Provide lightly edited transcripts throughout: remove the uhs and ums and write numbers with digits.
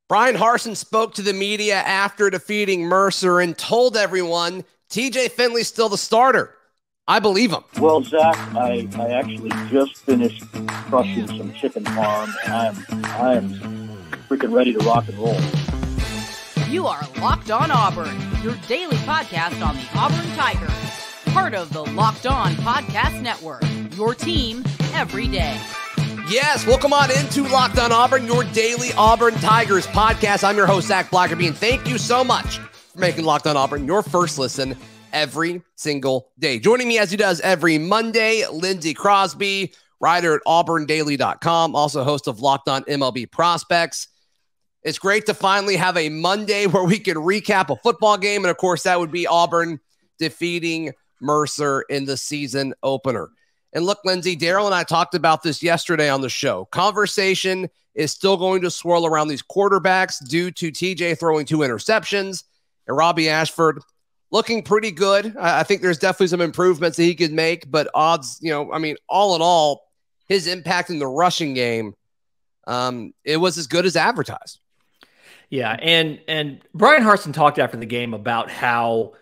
Bryan Harsin spoke to the media after defeating Mercer and told everyone TJ Finley's still the starter. I believe him. Well, Zach, I actually just finished crushing some chicken farm, and I am freaking ready to rock and roll. You are Locked On Auburn, your daily podcast on the Auburn Tigers. Part of the Locked On Podcast Network, your team every day. Yes, welcome on into Locked On Auburn, your daily Auburn Tigers podcast. I'm your host, Zac Blackerby, and thank you so much for making Locked On Auburn your first listen every single day. Joining me as he does every Monday, Lindsay Crosby, writer at auburndaily.com, also host of Locked On MLB Prospects. It's great to finally have a Monday where we can recap a football game, and of course, that would be Auburn defeating Mercer in the season opener. And look, Lindsay, Daryl and I talked about this yesterday on the show. Conversation is still going to swirl around these quarterbacks due to TJ throwing 2 interceptions and Robby Ashford looking pretty good. I think there's definitely some improvements that he could make, but odds, all in all, his impact in the rushing game, it was as good as advertised. Yeah, and Bryan Harsin talked after the game about how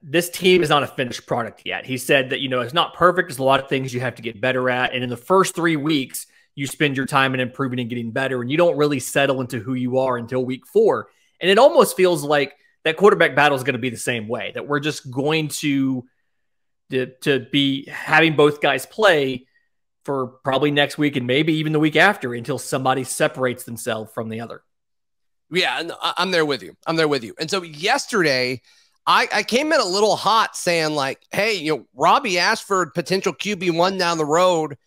this team is not a finished product yet. He said that, it's not perfect. There's a lot of things you have to get better at. And in the first 3 weeks, you spend your time in improving and getting better, and you don't really settle into who you are until week 4. And it almost feels like that quarterback battle is going to be the same way, that we're just going to be having both guys play for probably next week and maybe even the week after until somebody separates themselves from the other. Yeah, I'm there with you. And so yesterday, I came in a little hot saying like, hey, Robby Ashford, potential QB1 down the road,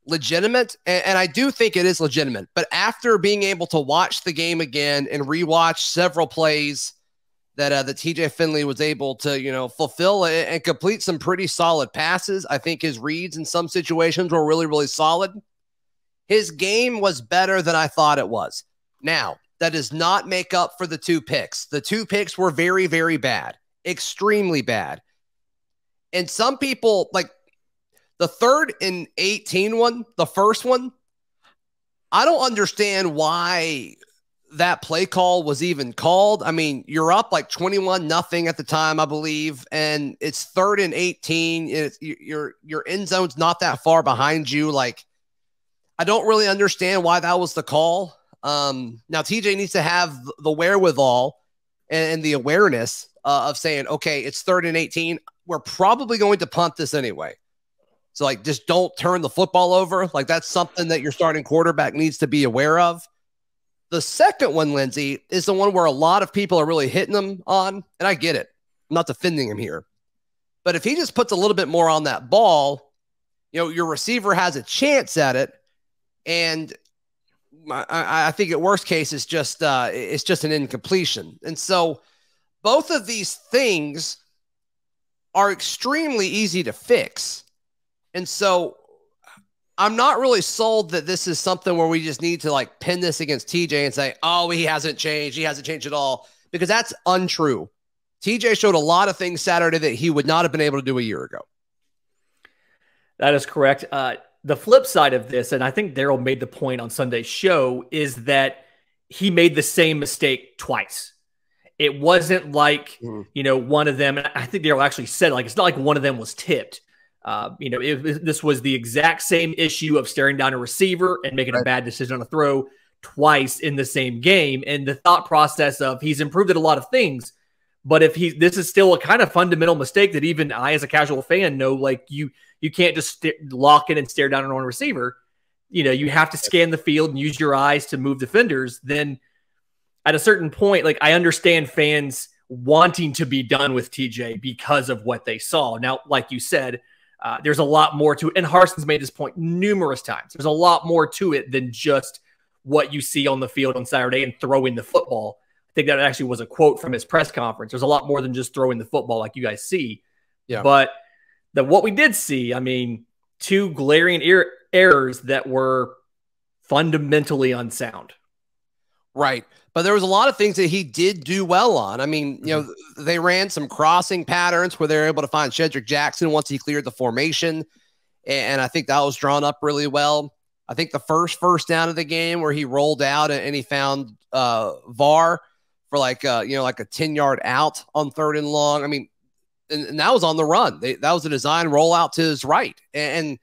legitimate. And I do think it is legitimate. But after being able to watch the game again and rewatch several plays that the TJ Finley was able to, fulfill and complete some pretty solid passes. I think his reads in some situations were really, really solid. His game was better than I thought it was. Now, that does not make up for the 2 picks. The 2 picks were very, very bad, extremely bad. And some people, like the 3rd and 18 one, the first one, I don't understand why that play call was even called. I mean, you're up like 21-0 at the time, I believe, and it's 3rd and 18. Your end zone's not that far behind you. Like, I don't really understand why that was the call. Now TJ needs to have the wherewithal and the awareness of saying, okay, it's 3rd and 18. We're probably going to punt this anyway. So like, just don't turn the football over. Like that's something that your starting quarterback needs to be aware of. The second one, Lindsay, is the one where a lot of people are really hitting him on. And I get it. I'm not defending him here, but if he just puts a little bit more on that ball, your receiver has a chance at it. And I think at worst case it's just an incompletion. And so both of these things are extremely easy to fix. And so I'm not really sold that this is something where we just need to like pin this against TJ and say, oh, he hasn't changed. He hasn't changed at all, because that's untrue. TJ showed a lot of things Saturday that he would not have been able to do a year ago. That is correct. The flip side of this, and I think Daryl made the point on Sunday's show, is that he made the same mistake twice. It wasn't like, one of them, and I think Daryl actually said, like, it's not like one of them was tipped. This was the exact same issue of staring down a receiver and making a bad decision on a throw twice in the same game. And the thought process of he's improved at a lot of things, but this is still a kind of fundamental mistake that even I, as a casual fan, know, like you can't just lock in and stare down on a receiver. You have to scan the field and use your eyes to move defenders. Then at a certain point, like I understand fans wanting to be done with TJ because of what they saw. Now, like you said, there's a lot more to it. And Harsin's made this point numerous times. There's a lot more to it than just what you see on the field on Saturday and throwing the football. I think that actually was a quote from his press conference. There's a lot more than just throwing the football like you guys see. Yeah. But what we did see, 2 glaring errors that were fundamentally unsound. Right. But there was a lot of things that he did do well on. They ran some crossing patterns where they were able to find Shedrick Jackson once he cleared the formation. And I think that was drawn up really well. I think the first down of the game where he rolled out and he found VAR for like a 10-yard out on 3rd and long. I mean, and that was on the run. That was a design rollout to his right. And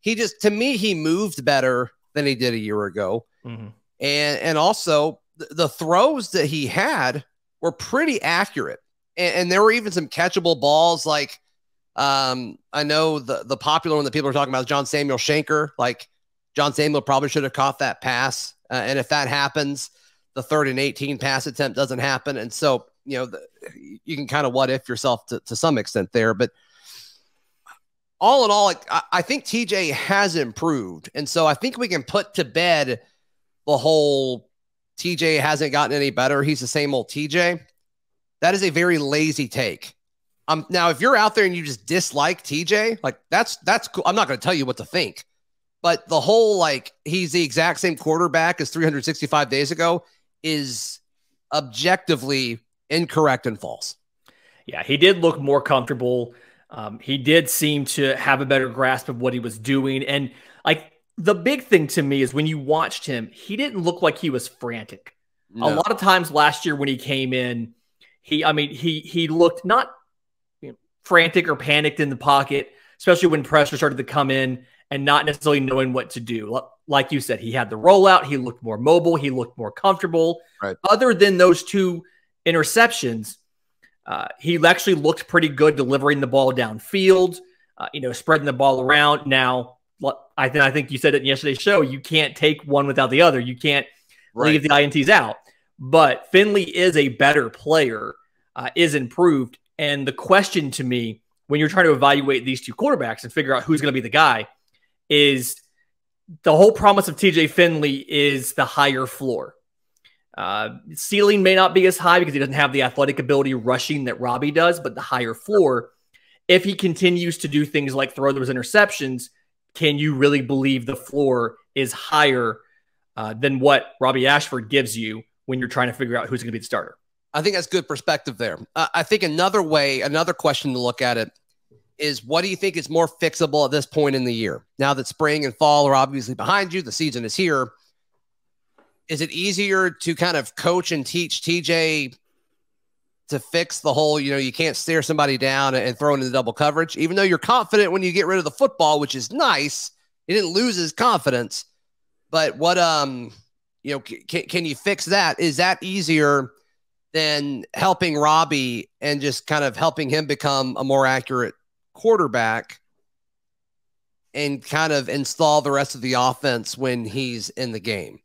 he just, to me, he moved better than he did a year ago. Mm-hmm. And also the throws that he had were pretty accurate. And there were even some catchable balls. Like, I know the popular one that people are talking about is John Samuel Shenker. Like, John Samuel probably should have caught that pass. And if that happens, the 3rd and 18 pass attempt doesn't happen. And so, you can kind of what if yourself to some extent there. But all in all, like, I think TJ has improved. And so I think we can put to bed the whole TJ hasn't gotten any better. He's the same old TJ. That is a very lazy take. Now, if you're out there and you just dislike TJ, like that's cool. I'm not going to tell you what to think. But the whole, like, he's the exact same quarterback as 365 days ago is objectively incorrect and false. Yeah, he did look more comfortable. He did seem to have a better grasp of what he was doing. And like the big thing to me is when you watched him, he didn't look like he was frantic. No. A lot of times last year when he came in, he looked not frantic or panicked in the pocket, especially when pressure started to come in and not necessarily knowing what to do. Like you said, he had the rollout. He looked more mobile. He looked more comfortable. Right. Other than those 2 interceptions, he actually looked pretty good delivering the ball downfield, spreading the ball around. Now, I think you said it in yesterday's show, you can't take one without the other. You can't leave the INTs out. But Finley is a better player, is improved. And the question to me, when you're trying to evaluate these 2 quarterbacks and figure out who's going to be the guy, is the whole promise of TJ Finley is the higher floor. Ceiling may not be as high because he doesn't have the athletic ability rushing that Robby does, but the higher floor, if he continues to do things like throw those interceptions, can you really believe the floor is higher than what Robby Ashford gives you when you're trying to figure out who's going to be the starter? I think that's good perspective there. I think another question to look at it is, what do you think is more fixable at this point in the year? Now that spring and fall are obviously behind you, the season is here. Is it easier to kind of coach and teach TJ to fix the whole, you can't stare somebody down and throw into double coverage, even though you're confident when you get rid of the football, which is nice. He didn't lose his confidence, but what, can you fix that? Is that easier than helping Robby and just kind of helping him become a more accurate quarterback and kind of install the rest of the offense when he's in the game?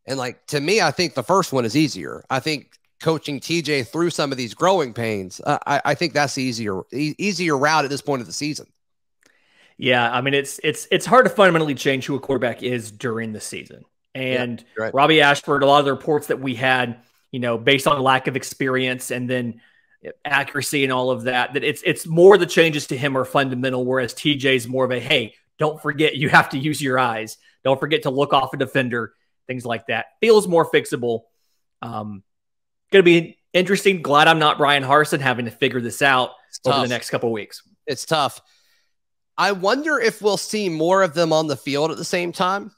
And like, to me, I think the first one is easier. I think coaching TJ through some of these growing pains, I think that's the easier route at this point of the season. Yeah. I mean, it's hard to fundamentally change who a quarterback is during the season. And yeah, right. Robby Ashford, a lot of the reports that we had, based on lack of experience and then accuracy and all of that it's more the changes to him are fundamental, whereas TJ's more of a, hey, don't forget you have to use your eyes. Don't forget to look off a defender, things like that. Feels more fixable. Going to be interesting. Glad I'm not Brian Harsin having to figure this out over the next couple of weeks. It's tough. I wonder if we'll see more of them on the field at the same time.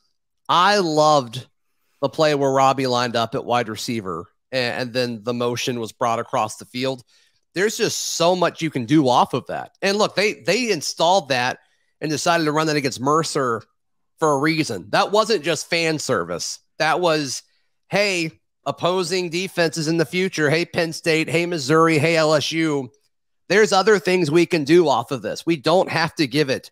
I loved the play where Robby lined up at wide receiver and then the motion was brought across the field. There's just so much you can do off of that. And look, they installed that and decided to run that against Mercer for a reason. That wasn't just fan service. That was, hey, opposing defenses in the future. Hey, Penn State. Hey, Missouri. Hey, LSU. There's other things we can do off of this. We don't have to give it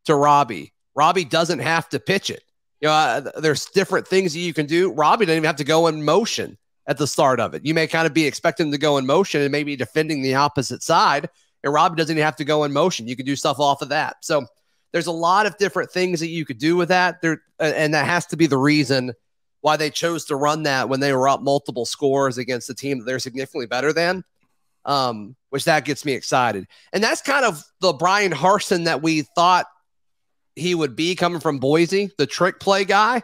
to Robby. Robby doesn't have to pitch it. There's different things that you can do. Robby doesn't even have to go in motion at the start of it. You may kind of be expecting him to go in motion and maybe defending the opposite side, and Robby doesn't even have to go in motion. You can do stuff off of that. So there's a lot of different things that you could do with that there, and that has to be the reason why they chose to run that when they were up multiple scores against a team that they're significantly better than, which that gets me excited. And that's kind of the Brian Harsin that we thought he would be coming from Boise, the trick play guy.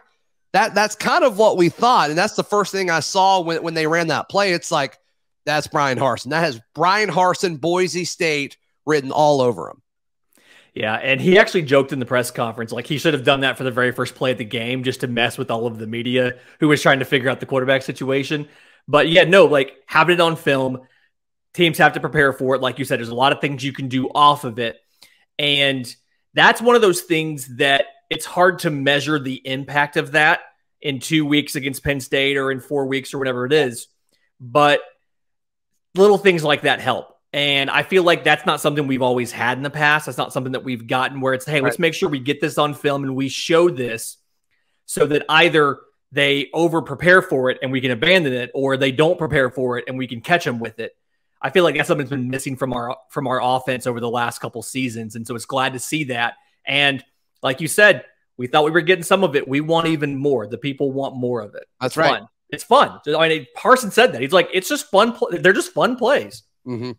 That's kind of what we thought. And that's the first thing I saw when they ran that play. It's like, that's Brian Harsin. That has Brian Harsin, Boise State written all over him. Yeah, and he actually joked in the press conference, like he should have done that for the very first play of the game just to mess with all of the media who was trying to figure out the quarterback situation. But yeah, no, like having it on film, teams have to prepare for it. Like you said, there's a lot of things you can do off of it. And that's one of those things that it's hard to measure the impact of that in 2 weeks against Penn State or in 4 weeks or whatever it is. But little things like that help. And I feel like that's not something we've always had in the past. That's not something that we've gotten where it's, hey, let's make sure we get this on film and we show this so that either they over prepare for it and we can abandon it, or they don't prepare for it and we can catch them with it. I feel like that's something that's been missing from our offense over the last couple seasons. And so it's glad to see that. And like you said, we thought we were getting some of it. We want even more. The people want more of it. That's right. Fun. It's fun. I mean, Parson said that. He's like, it's just fun. They're just fun plays. Mm-hmm.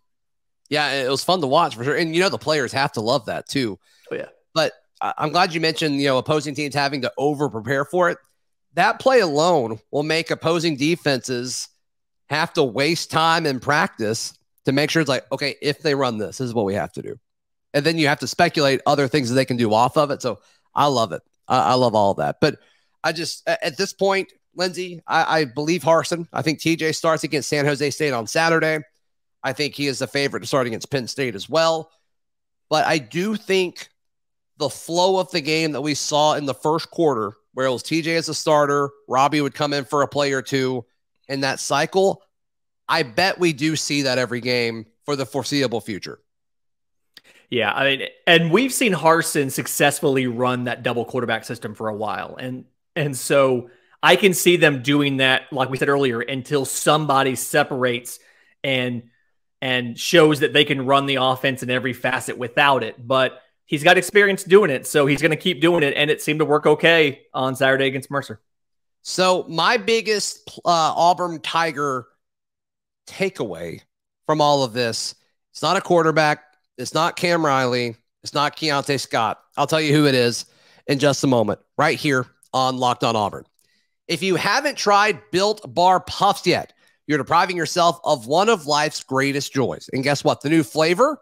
Yeah, it was fun to watch for sure. And, the players have to love that too. Oh, yeah. But I'm glad you mentioned, opposing teams having to over prepare for it. That play alone will make opposing defenses have to waste time in practice to make sure it's like, okay, if they run this is what we have to do. And then you have to speculate other things that they can do off of it. So I love it. I love all of that. But I just, at this point, Lindsay, I believe Harsin. I think TJ starts against San Jose State on Saturday. I think he is the favorite to start against Penn State as well. But I do think the flow of the game that we saw in the first quarter, where it was TJ as a starter, Robby would come in for a play or two in that cycle, I bet we do see that every game for the foreseeable future. Yeah, I mean, and we've seen Harsin successfully run that double quarterback system for a while. And so I can see them doing that, like we said earlier, until somebody separates and shows that they can run the offense in every facet without it. But he's got experience doing it, so he's going to keep doing it, and it seemed to work okay on Saturday against Mercer. So my biggest Auburn Tiger takeaway from all of this, it's not a quarterback, it's not Cam Riley, it's not Kieonte Scott. I'll tell you who it is in just a moment, right here on Locked On Auburn. If you haven't tried Built Bar Puffs yet, you're depriving yourself of one of life's greatest joys. And guess what? The new flavor?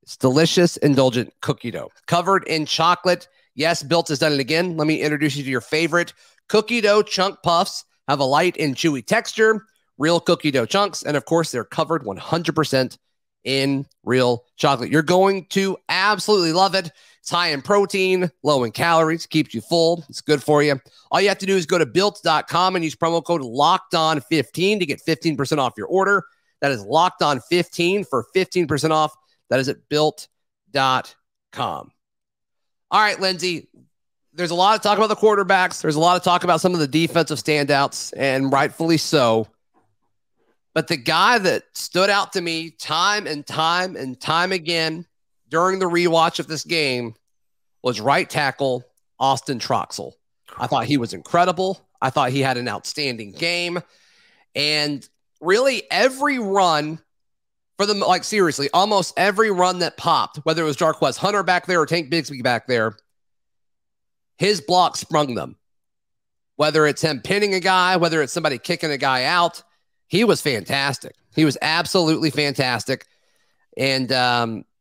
It's delicious, indulgent cookie dough covered in chocolate. Yes, Built has done it again. Let me introduce you to your favorite cookie dough chunk puffs. Have a light and chewy texture, real cookie dough chunks, and of course, they're covered 100% in real chocolate. You're going to absolutely love it. It's high in protein, low in calories, keeps you full. It's good for you. All you have to do is go to built.com and use promo code LOCKEDON15 to get 15% off your order. That is LOCKEDON15 for 15% off. That is at built.com. All right, Lindsay, there's a lot of talk about the quarterbacks. There's a lot of talk about some of the defensive standouts, and rightfully so. But the guy that stood out to me time and time and time again during the rewatch of this game was right tackle Austin Troxel. I thought he was incredible. I thought he had an outstanding game. And really every run for them, like seriously, almost every run that popped, whether it was Jarquez Hunter back there or Tank Bigsby back there, his block sprung them. Whether it's him pinning a guy, whether it's somebody kicking a guy out, he was fantastic. He was absolutely fantastic. And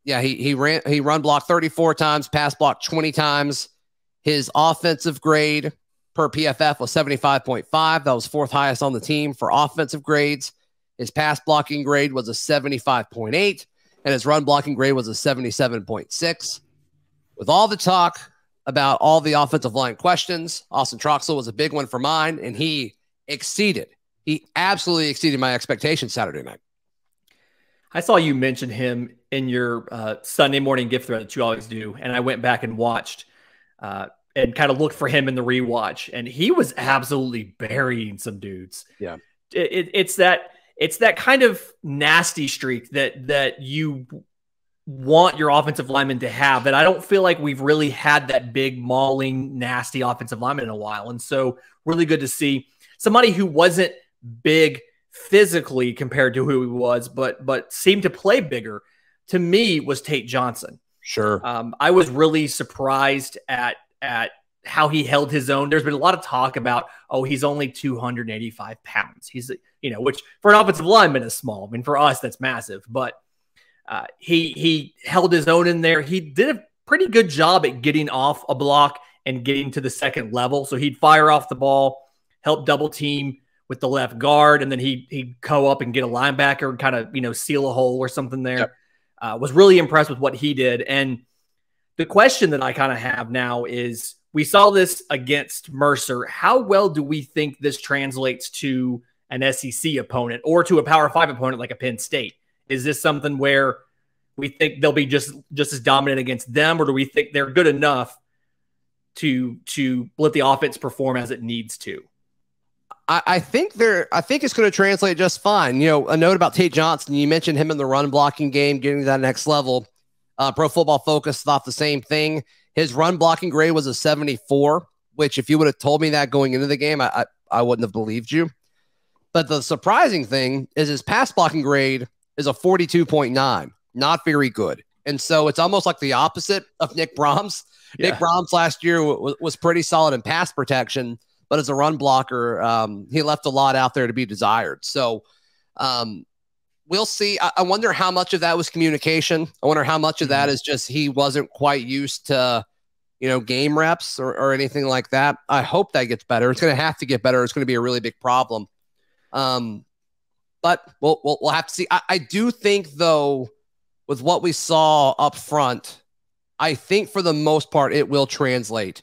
yeah, he run blocked 34 times, pass blocked 20 times. His offensive grade per PFF was 75.5. That was fourth highest on the team for offensive grades. His pass blocking grade was a 75.8, and his run blocking grade was a 77.6. With all the talk about all the offensive line questions, Austin Troxel was a big one for mine, and he exceeded. He absolutely exceeded my expectations Saturday night. I saw you mention him in your Sunday morning gift thread that you always do, and I went back and watched and kind of looked for him in the rewatch, and he was absolutely burying some dudes. Yeah, it's that kind of nasty streak that you want your offensive lineman to have, that I don't feel like we've really had that big mauling, nasty offensive lineman in a while. And so really good to see somebody who wasn't big physically compared to who he was, but seemed to play bigger, to me, was Tate Johnson. Sure. I was really surprised at how he held his own. There's been a lot of talk about, oh, he's only 285 pounds. He's, which for an offensive lineman is small. I mean, for us, that's massive. But He held his own in there. He did a pretty good job at getting off a block and getting to the second level. So he'd fire off the ball, help double team with the left guard, and then he'd go up and get a linebacker and kind of, seal a hole or something there. Yep. Was really impressed with what he did. And the question that I kind of have now is, we saw this against Mercer. How well do we think this translates to an SEC opponent or to a Power 5 opponent like a Penn State? Is this something where we think they'll be just as dominant against them, or do we think they're good enough to let the offense perform as it needs to? I think it's going to translate just fine. A note about Tate Johnson. You mentioned him in the run blocking game, getting to that next level. Pro Football Focus thought the same thing. His run blocking grade was a 74, which if you would have told me that going into the game, I wouldn't have believed you. But the surprising thing is his pass blocking grade is a 42.9, not very good. And so it's almost like the opposite of Nick Brahms. Yeah. Nick Brahms last year was pretty solid in pass protection, but as a run blocker, he left a lot out there to be desired. So we'll see. I wonder how much of that was communication. I wonder how much of that is just he wasn't quite used to, game reps or anything like that. I hope that gets better. It's going to have to get better. It's going to be a really big problem. But we'll have to see. I do think, though, with what we saw up front, I think for the most part it will translate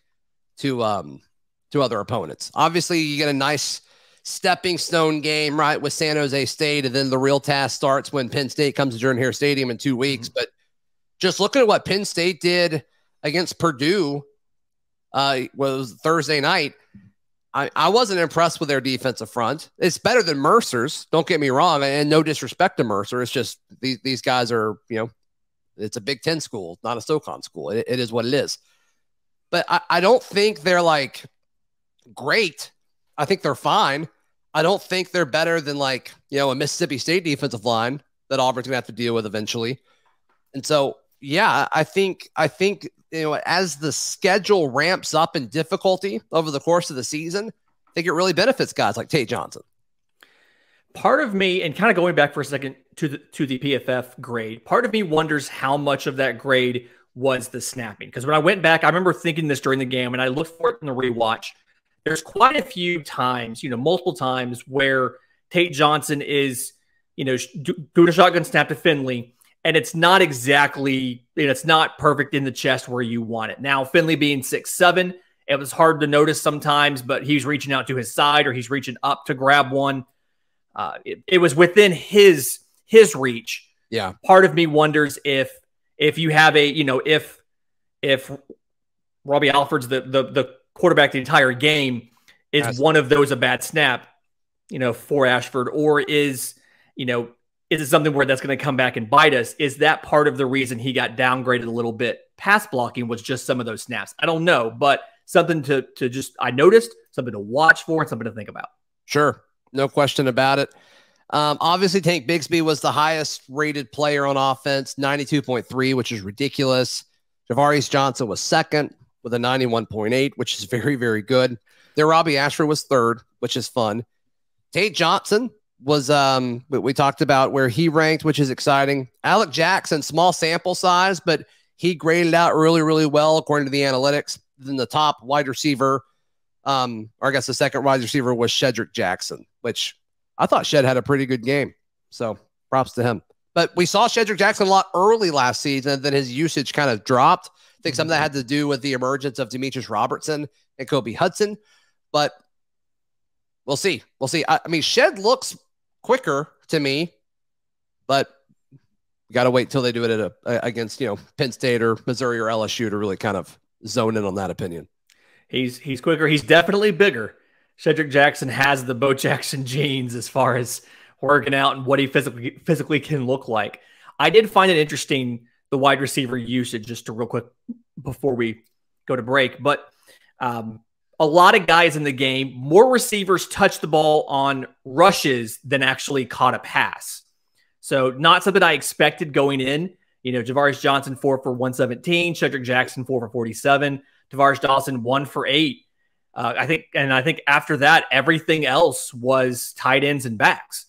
to other opponents. Obviously, you get a nice stepping stone game, right, with San Jose State, and then the real task starts when Penn State comes to Jordan Hare Stadium in 2 weeks. But just looking at what Penn State did against Purdue was Thursday night, I wasn't impressed with their defensive front. It's better than Mercer's, don't get me wrong, and no disrespect to Mercer. It's just these guys are, it's a Big Ten school, not a SoCon school. It is what it is. But I don't think they're like great. I think they're fine. I don't think they're better than a Mississippi State defensive line that Auburn's going to have to deal with eventually. And so, yeah, I think as the schedule ramps up in difficulty over the course of the season, I think it really benefits guys like Tate Johnson. Part of me, and kind of going back for a second to the PFF grade, part of me wonders how much of that grade was the snapping. Because when I went back, I remember thinking this during the game, and I looked for it in the rewatch. There's quite a few times, multiple times where Tate Johnson is, doing a shotgun snap to Finley, and it's not exactly, it's not perfect in the chest where you want it. Now, Finley being 6'7", it was hard to notice sometimes, but he's reaching out to his side or he's reaching up to grab one. It was within his reach. Yeah. Part of me wonders if you have if Robby Alford's the quarterback the entire game, is one of those a bad snap, for Ashford, or is it something where that's going to come back and bite us? Is that part of the reason he got downgraded a little bit? Pass blocking was just some of those snaps. I don't know, but something to just, I noticed, something to watch for and something to think about. Sure. No question about it. Obviously, Tank Bigsby was the highest rated player on offense, 92.3, which is ridiculous. Jarquez Johnson was second with a 91.8, which is very, very good. Then Robby Ashford was third, which is fun. Tate Johnson was, we talked about where he ranked, which is exciting. Alec Jackson, small sample size, but he graded out really, really well according to the analytics. Then the top wide receiver, or I guess the second wide receiver, was Shedrick Jackson, which I thought Shed had a pretty good game. So props to him. But we saw Shedrick Jackson a lot early last season, and then his usage kind of dropped. I think some of that had to do with the emergence of Demetrius Robertson and Kobe Hudson. But we'll see. We'll see. I mean, Shed looks quicker to me, but we got to wait till they do it against, Penn State or Missouri or LSU to really kind of zone in on that opinion. He's quicker. He's definitely bigger. Shedrick Jackson has the Bo Jackson genes as far as working out and what he physically can look like. I did find it interesting, the wide receiver usage, just to real quick before we go to break. But a lot of guys in the game, more receivers touched the ball on rushes than actually caught a pass. So not something I expected going in. Jarquez Johnson 4 for 117, Shedrick Jackson 4 for 47, Tavares Dawson 1 for 8. I think after that, everything else was tight ends and backs.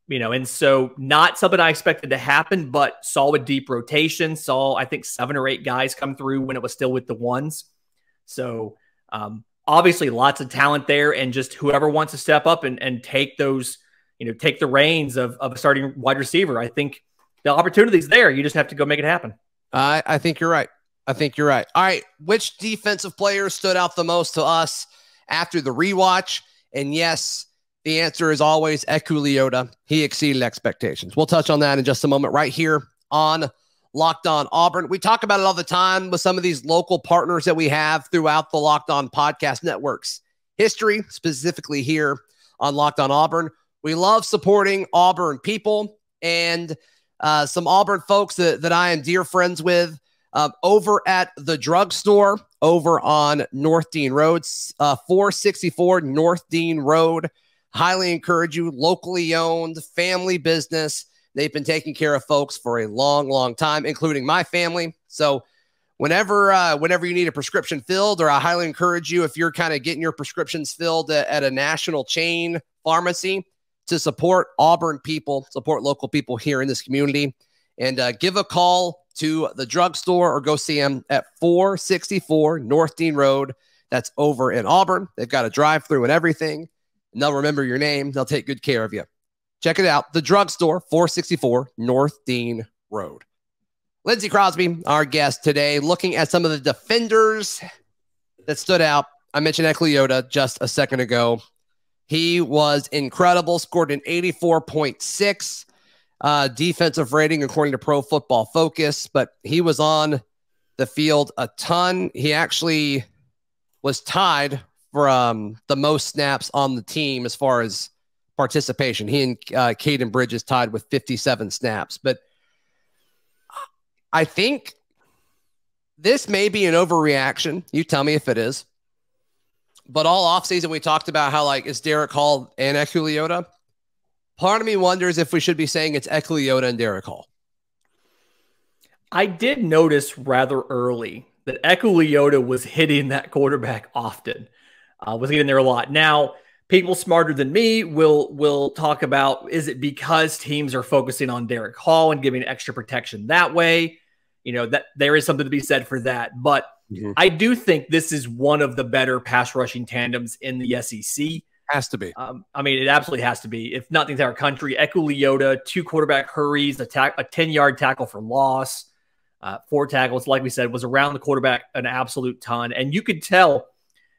And so not something I expected to happen, but saw a deep rotation, saw, I think, 7 or 8 guys come through when it was still with the ones. So obviously lots of talent there, and just whoever wants to step up and take those, take the reins of a starting wide receiver. I think the opportunity's there. You just have to go make it happen. I think you're right. All right. Which defensive players stood out the most to us after the rewatch? And yes, the answer is always Eku Letoa. He exceeded expectations. We'll touch on that in just a moment right here on Locked On Auburn. We talk about it all the time with some of these local partners that we have throughout the Locked On podcast networks history, specifically here on Locked On Auburn. We love supporting Auburn people and some Auburn folks that I am dear friends with over at the drugstore over on North Dean Road, 464 North Dean Road. Highly encourage you. Locally owned, family business. They've been taking care of folks for a long, long time, including my family. So whenever you need a prescription filled, or I highly encourage you, if you're kind of getting your prescriptions filled at a national chain pharmacy, to support Auburn people, support local people here in this community, and give a call to the drugstore or go see them at 464 North Dean Road. That's over in Auburn. They've got a drive-through and everything. And they'll remember your name. They'll take good care of you. Check it out. The drugstore, 464 North Dean Road. Lindsay Crosby, our guest today, looking at some of the defenders that stood out. I mentioned Eku Letoa just a second ago. He was incredible, scored an 84.6 defensive rating according to Pro Football Focus, but he was on the field a ton. He actually was tied for the most snaps on the team as far as participation. He and Caden Bridges tied with 57 snaps. But I think this may be an overreaction. You tell me if it is. But all offseason, we talked about how, it's Derick Hall and Eku Letoa. Part of me wonders if we should be saying it's Eku Letoa and Derick Hall. I did notice rather early that Eku Letoa was hitting that quarterback often. Was getting there a lot. Now, people smarter than me will talk about, is it because teams are focusing on Derick Hall and giving extra protection that way? That there is something to be said for that. But I do think this is one of the better pass rushing tandems in the SEC. Has to be. It absolutely has to be. If not the entire country, Eku Letoa, 2 quarterback hurries, a 10-yard tackle for loss, 4 tackles, like we said, was around the quarterback an absolute ton. And you could tell,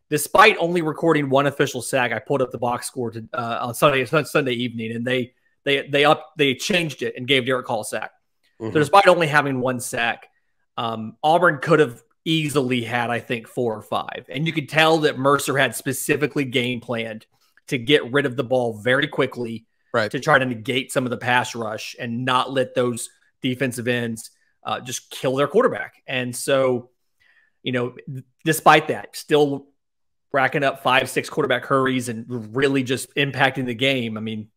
despite only recording 1 official sack, I pulled up the box score on Sunday evening, and they changed it and gave Derick Hall a sack. So despite only having 1 sack, Auburn could have easily had, I think, 4 or 5. And you could tell that Mercer had specifically game planned to get rid of the ball very quickly, right, to try to negate some of the pass rush and not let those defensive ends just kill their quarterback. And so, despite that, still racking up 5-6 quarterback hurries and really just impacting the game.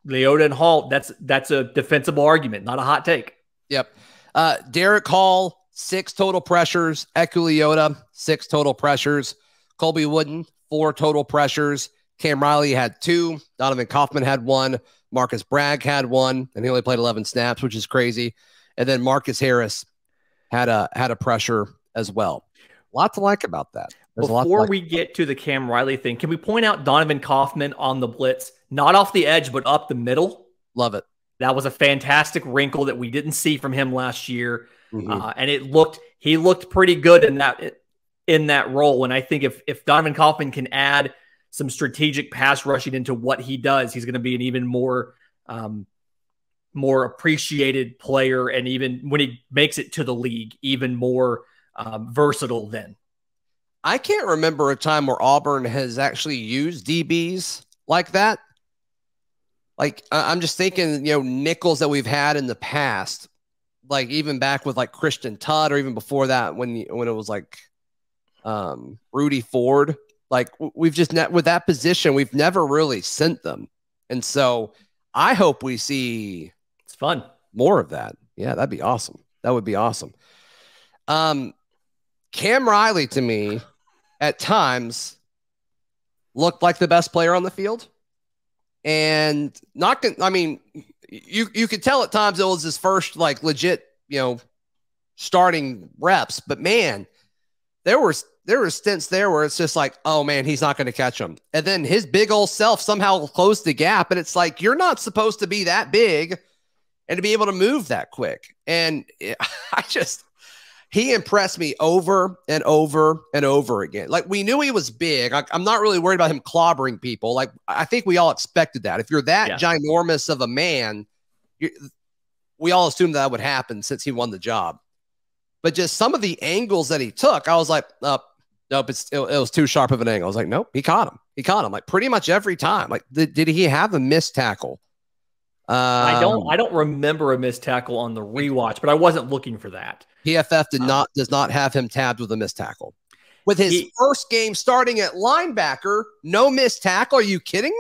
Letoa and Hall, that's a defensible argument, not a hot take. Yep. Derick Hall, 6 total pressures. Eku Letoa, 6 total pressures. Colby Wooden, 4 total pressures. Cam Riley had 2. Donovan Kaufman had 1. Marcus Bragg had 1, and he only played 11 snaps, which is crazy. And then Marcus Harris had a pressure as well. A lot to like about that. Before we get to the Cam Riley thing, can we point out Donovan Kaufman on the blitz, not off the edge, but up the middle? Love it. That was a fantastic wrinkle that we didn't see from him last year. And he looked pretty good in that role. And I think if Donovan Kaufman can add some strategic pass rushing into what he does, he's going to be an even more appreciated player. And even when he makes it to the league, even more versatile then. I can't remember a time where Auburn has actually used DBs like that. I'm just thinking, nickels that we've had in the past, even back with Christian Tudd, or even before that when it was Rudy Ford. We've just with that position, we've never really sent them. And so I hope we see it's fun more of that. Yeah, that'd be awesome. That would be awesome. Cam Riley, to me, at times looked like the best player on the field. and I mean, you could tell at times it was his first like legit, starting reps, but man, there were stints there where it's just like, oh man, he's not going to catch him. And then his big old self somehow closed the gap. And it's like, you're not supposed to be that big and to be able to move that quick. And he impressed me over and over and over again. Like, we knew he was big. I'm not really worried about him clobbering people. Like, I think we all expected that. If you're that ginormous of a man, we all assumed that would happen since he won the job. But just some of the angles that he took, I was like, nope, it was too sharp of an angle. I was like, nope, he caught him. Like pretty much every time. Like, did he have a missed tackle? I don't remember a missed tackle on the rewatch, but I wasn't looking for that. PFF does not have him tabbed with a missed tackle. With his first game starting at linebacker, no missed tackle. Are you kidding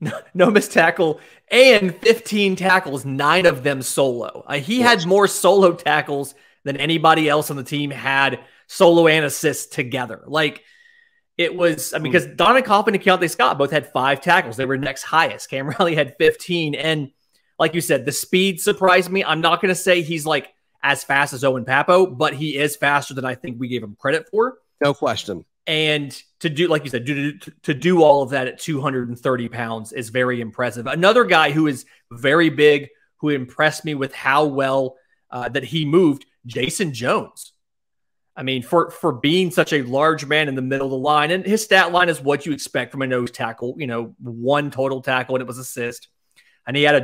me? No missed tackle and 15 tackles, 9 of them solo. He had more solo tackles than anybody else on the team had solo and assists together. Like, it was, because Donovan Kaufman and Kieonte Scott both had 5 tackles. They were next highest. Cam Riley had 15. And like you said, the speed surprised me. I'm not going to say he's like as fast as Owen Papo, but he is faster than I think we gave him credit for. No question. And to do, like you said, to do all of that at 230 pounds is very impressive. Another guy who is very big, who impressed me with how well that he moved, Jason Jones. I mean, for being such a large man in the middle of the line, and his stat line is what you expect from a nose tackle, 1 total tackle, and it was assist. And he had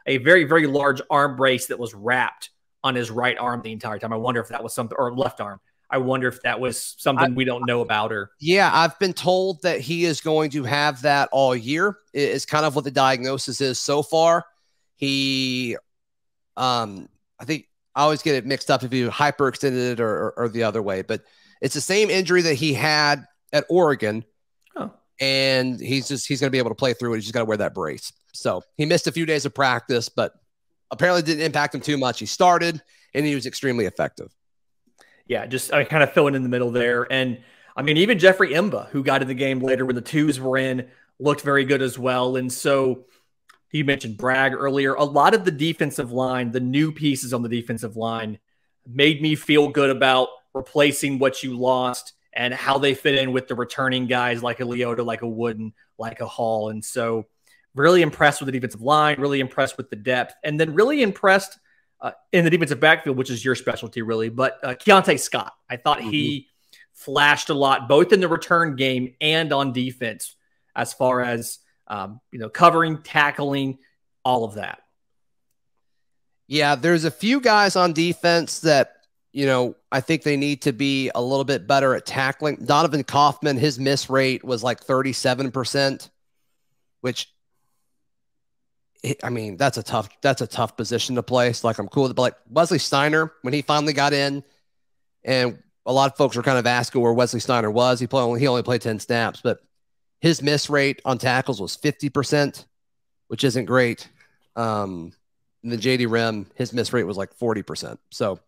a very, very large arm brace that was wrapped on his right arm the entire time. I wonder if that was something, or left arm. I wonder if that was something we don't know about. Or yeah, I've been told that he is going to have that all year. Is kind of what the diagnosis is so far. He, I think I always get it mixed up if you hyperextended it or the other way, but it's the same injury that he had at Oregon. Oh. And he's going to be able to play through it. He's just got to wear that brace. So he missed a few days of practice, but apparently didn't impact him too much. He started and he was extremely effective. Yeah, just kind of filling in the middle there. And I mean, even Jeffrey Imba, who got in the game later when the 2s were in, looked very good as well. And so you mentioned Bragg earlier. A lot of the defensive line, the new pieces on the defensive line, made me feel good about replacing what you lost and how they fit in with the returning guys like a Letoa, like a Wooden, like a Hall. And so really impressed with the defensive line, really impressed with the depth, and then really impressed in the defensive backfield, which is your specialty really. But Kieonte Scott, I thought he flashed a lot, both in the return game and on defense, as far as covering, tackling, all of that. Yeah, there's a few guys on defense that, I think they need to be a little bit better at tackling. Donovan Kaufman, his miss rate was like 37%, which, I mean, that's a tough position to play. So, like, I'm cool with it. But like Wesley Steiner, when he finally got in, and a lot of folks were kind of asking where Wesley Steiner was. He only played 10 snaps, but his miss rate on tackles was 50%, which isn't great. And the JD Rim, his miss rate was like 40%. So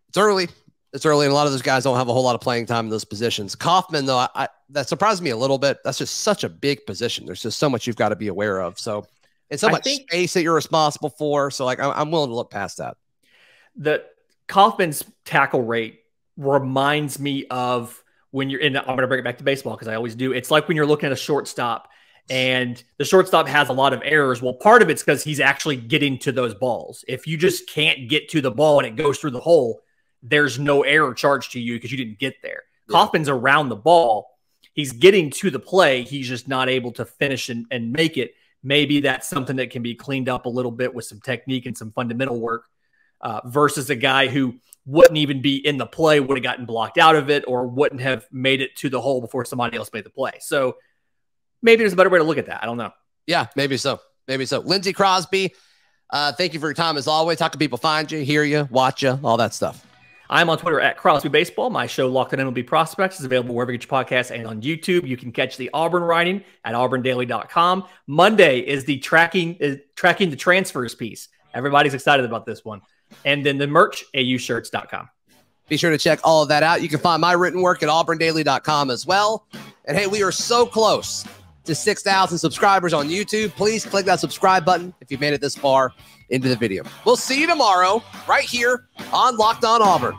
it's early. And a lot of those guys don't have a whole lot of playing time in those positions. Kaufman, though, that surprised me a little bit. That's just such a big position. There's just so much you've got to be aware of. So it's so much space that you're responsible for. So like, I'm willing to look past that. The Kaufman's tackle rate reminds me of when you're in, I'm going to bring it back to baseball because I always do. It's like when you're looking at a shortstop and the shortstop has a lot of errors. Well, part of it's because he's actually getting to those balls. If you just can't get to the ball and it goes through the hole, there's no error charged to you because you didn't get there. Yeah. Kaufman's around the ball. He's getting to the play. He's just not able to finish and make it. Maybe that's something that can be cleaned up a little bit with some technique and some fundamental work versus a guy who wouldn't even be in the play, would have gotten blocked out of it, or wouldn't have made it to the hole before somebody else made the play. So maybe there's a better way to look at that. I don't know. Yeah, maybe so. Lindsay, Crosby, thank you for your time as always. How can people find you, hear you, watch you, all that stuff? I'm on Twitter at Crosby Baseball. My show, Locked On MLB Prospects, is available wherever you get your podcasts and on YouTube. You can catch the Auburn writing at auburndaily.com. Monday is the tracking the transfers piece. Everybody's excited about this one. And then the merch, aushirts.com. Be sure to check all of that out. You can find my written work at auburndaily.com as well. And hey, we are so close to 6,000 subscribers on YouTube. Please click that subscribe button if you've made it this far into the video. We'll see you tomorrow right here on Locked On Auburn.